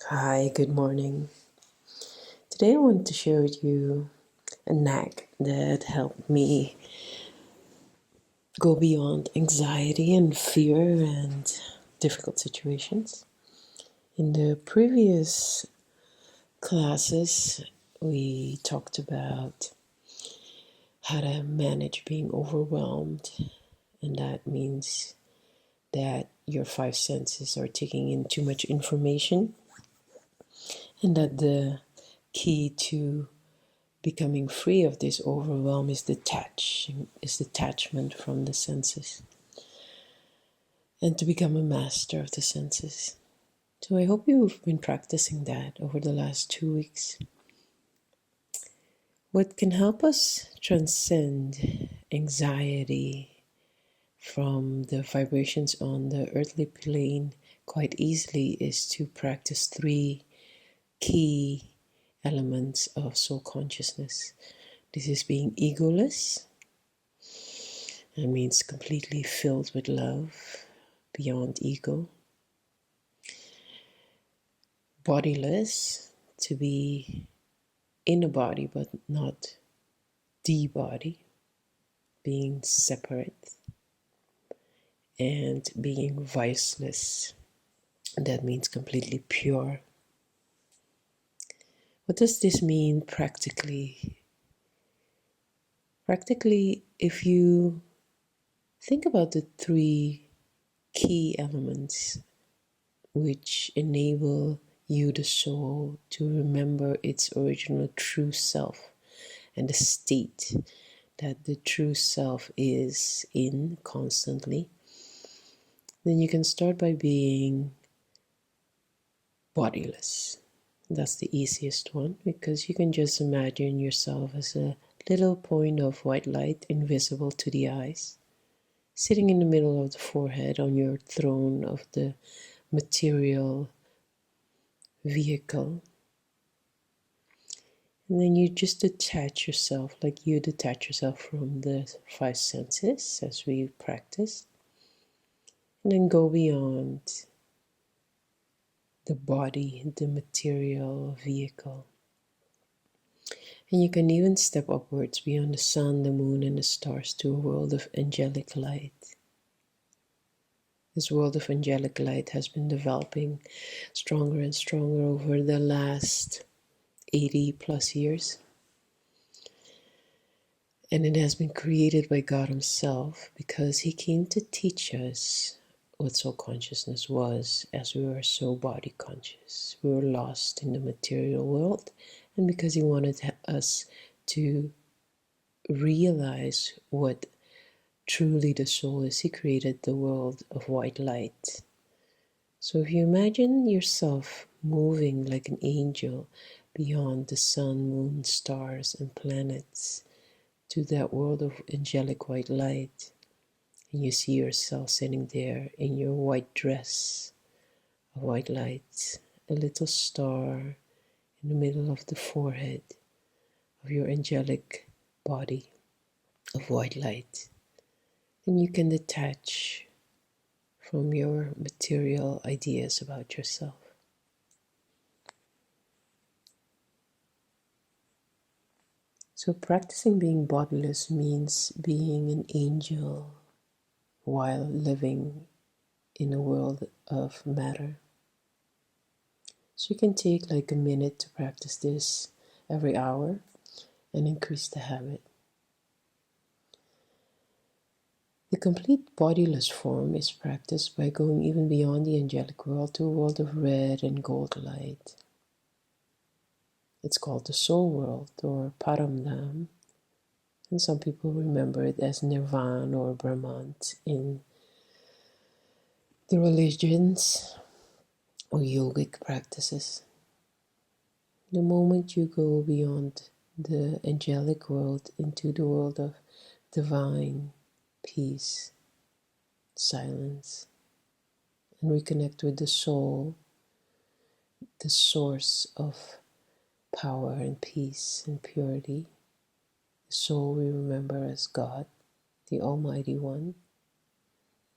Hi, good morning. Today I want to share with you a knack that helped me go beyond anxiety and fear and difficult situations. In the previous classes, we talked about how to manage being overwhelmed, and that means that your five senses are taking in too much information, and that the key to becoming free of this overwhelm is detachment from the senses, and to become a master of the senses. So I hope you've been practicing that over the last 2 weeks. What can help us transcend anxiety from the vibrations on the earthly plane quite easily is to practice three key elements of soul consciousness. This is being egoless. It means completely filled with love, beyond ego. Bodiless, to be in a body but not the body, being separate. And being viceless, that means completely pure. What does this mean practically? Practically, if you think about the three key elements which enable you, the soul, to remember its original true self and the state that the true self is in constantly, then you can start by being bodiless. That's the easiest one, because you can just imagine yourself as a little point of white light invisible to the eyes, sitting in the middle of the forehead on your throne of the material vehicle. And then you just detach yourself, like you detach yourself from the five senses as we practice. And then go beyond the body, the material vehicle. And you can even step upwards beyond the sun, the moon, and the stars to a world of angelic light. This world of angelic light has been developing stronger and stronger over the last 80 plus years. And it has been created by God Himself because He came to teach us what soul consciousness was, as we were so body conscious. We were lost in the material world, and because He wanted us to realize what truly the soul is, He created the world of white light. So if you imagine yourself moving like an angel beyond the sun, moon, stars, and planets to that world of angelic white light, and you see yourself sitting there in your white dress of white light, a little star in the middle of the forehead of your angelic body of white light, then you can detach from your material ideas about yourself. So practicing being bodiless means being an angel while living in a world of matter. So you can take like a minute to practice this every hour and increase the habit. The complete bodiless form is practiced by going even beyond the angelic world to a world of red and gold light. It's called the soul world, or Paramdam, and some people remember it as Nirvana or Brahmant in the religions or yogic practices. The moment you go beyond the angelic world into the world of divine peace, silence, and reconnect with the soul, the source of power and peace and purity, the soul we remember as God, the Almighty One,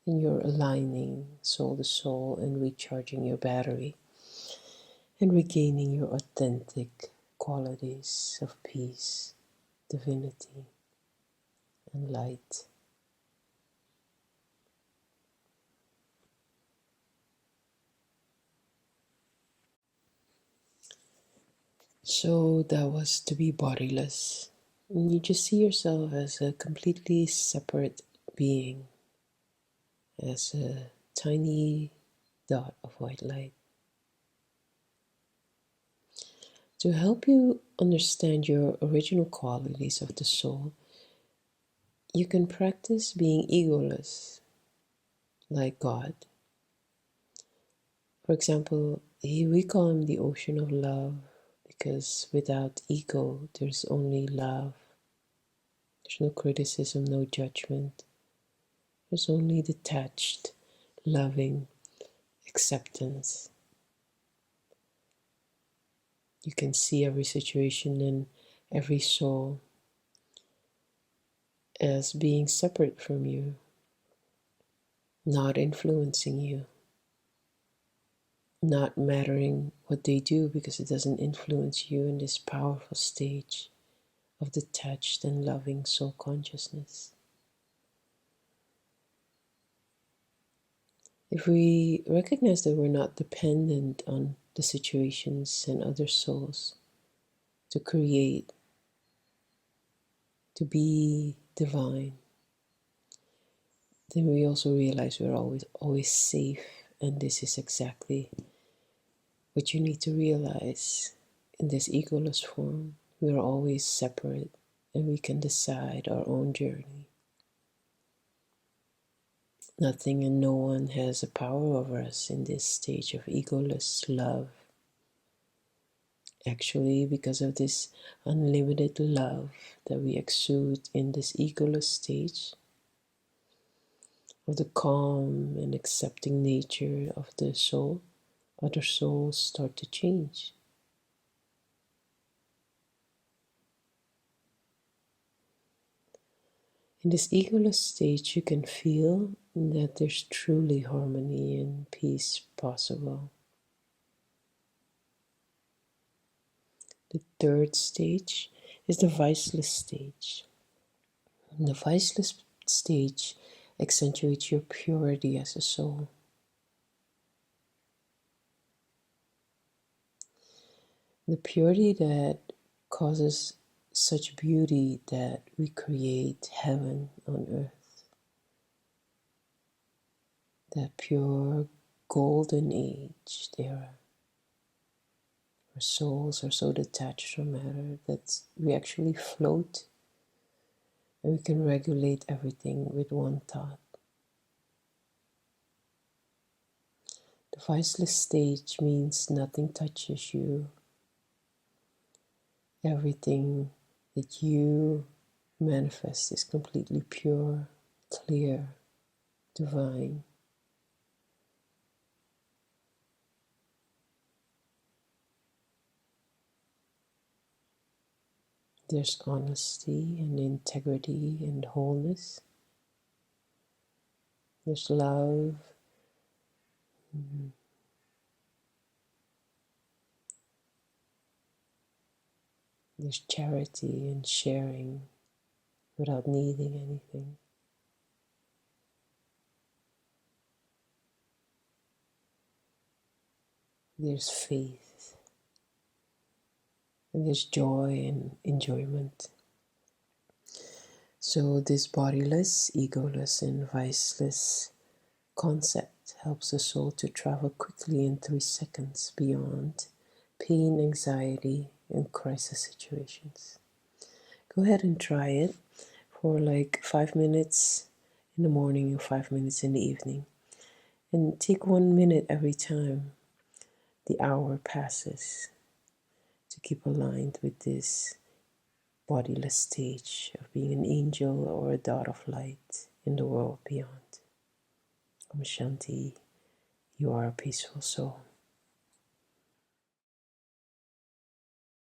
and you're aligning soul to soul and recharging your battery. and regaining your authentic qualities of peace, divinity, and light. So that was to be bodiless. And you just see yourself as a completely separate being, as a tiny dot of white light. To help you understand your original qualities of the soul, you can practice being egoless, like God. For example, we call him the ocean of love because without ego, there's only love. There's no criticism, no judgment. There's only detached, loving acceptance. You can see every situation and every soul as being separate from you, not influencing you, not mattering what they do because it doesn't influence you in this powerful stage of detached and loving soul consciousness. If we recognize that we're not dependent on the situations and other souls to create, to be divine, then we also realize we're always safe, and this is exactly what you need to realize in this egoless form. We are always separate, and we can decide our own journey. Nothing and no one has a power over us in this stage of egoless love. Actually, because of this unlimited love that we exude in this egoless stage, of the calm and accepting nature of the soul, other souls start to change. In this egoless stage, you can feel that there's truly harmony and peace possible. The third stage is the viceless stage. And the viceless stage accentuates your purity as a soul. The purity that causes such beauty that we create heaven on earth. That pure golden age era. Our souls are so detached from matter that we actually float and we can regulate everything with one thought. The viceless stage means nothing touches you. Everything that you manifest is completely pure, clear, divine. There's honesty and integrity and wholeness. There's love. There's charity and sharing without needing anything. There's faith. And there's joy and enjoyment. So this bodiless, egoless, and viceless concept helps the soul to travel quickly in 3 seconds beyond pain, anxiety, and crisis situations. Go ahead and try it for like 5 minutes in the morning and 5 minutes in the evening. And take 1 minute every time the hour passes to keep aligned with this bodiless stage of being an angel or a dot of light in the world beyond. Om Shanti, you are a peaceful soul.